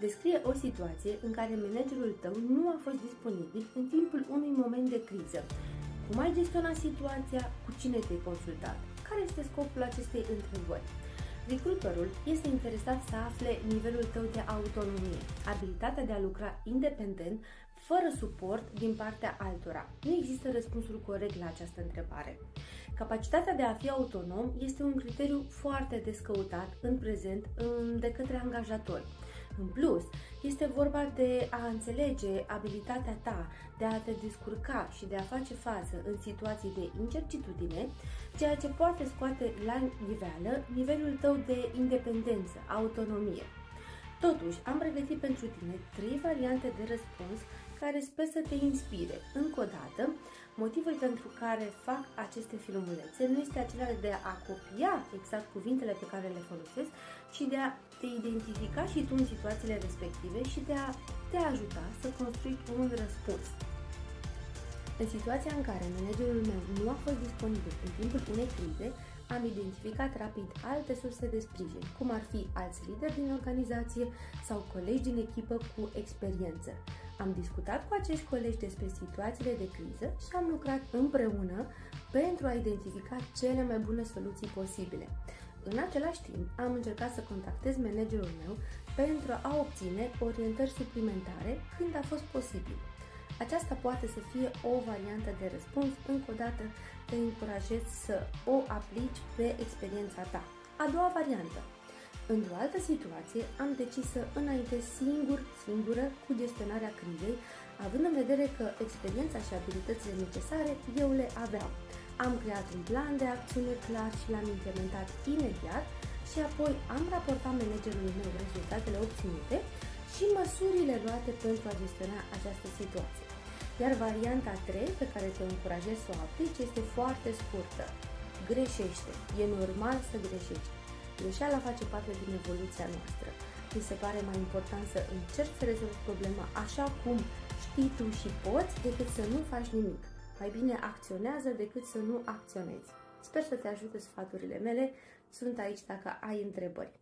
Descrie o situație în care managerul tău nu a fost disponibil în timpul unui moment de criză. Cum ai gestionat situația? Cu cine te-ai consultat? Care este scopul acestei întrebări? Recruiterul este interesat să afle nivelul tău de autonomie, abilitatea de a lucra independent, fără suport din partea altora. Nu există răspunsul corect la această întrebare. Capacitatea de a fi autonom este un criteriu foarte des căutat în prezent de către angajatori. În plus, este vorba de a înțelege abilitatea ta, de a te descurca și de a face față în situații de incertitudine, ceea ce poate scoate la iveală nivelul tău de independență, autonomie. Totuși, am pregătit pentru tine 3 variante de răspuns care sper să te inspire. Încă o dată, motivul pentru care fac aceste filmulețe nu este acela de a copia exact cuvintele pe care le folosesc, ci de a te identifica și tu în situațiile respective și de a te ajuta să construi un răspuns. În situația în care managerul meu nu a fost disponibil în timpul unei crize, am identificat rapid alte surse de sprijin, cum ar fi alți lideri din organizație sau colegi din echipă cu experiență. Am discutat cu acești colegi despre situațiile de criză și am lucrat împreună pentru a identifica cele mai bune soluții posibile. În același timp, am încercat să contactez managerul meu pentru a obține orientări suplimentare când a fost posibil. Aceasta poate să fie o variantă de răspuns. Încă o dată te încurajez să o aplici pe experiența ta. A doua variantă. Într-o altă situație, am decis să înaintez singură cu gestionarea crizei, având în vedere că experiența și abilitățile necesare eu le aveam. Am creat un plan de acțiune clar și l-am implementat imediat și apoi am raportat managerului meu rezultatele obținute și măsurile luate pentru a gestiona această situație. Iar varianta 3, pe care te încurajez să o aplici, este foarte scurtă. Greșește. E normal să greșești. Greșeala face parte din evoluția noastră. Mi se pare mai important să încerci să rezolvi problema așa cum știi tu și poți, decât să nu faci nimic. Mai bine acționează decât să nu acționezi. Sper să te ajute sfaturile mele. Sunt aici dacă ai întrebări.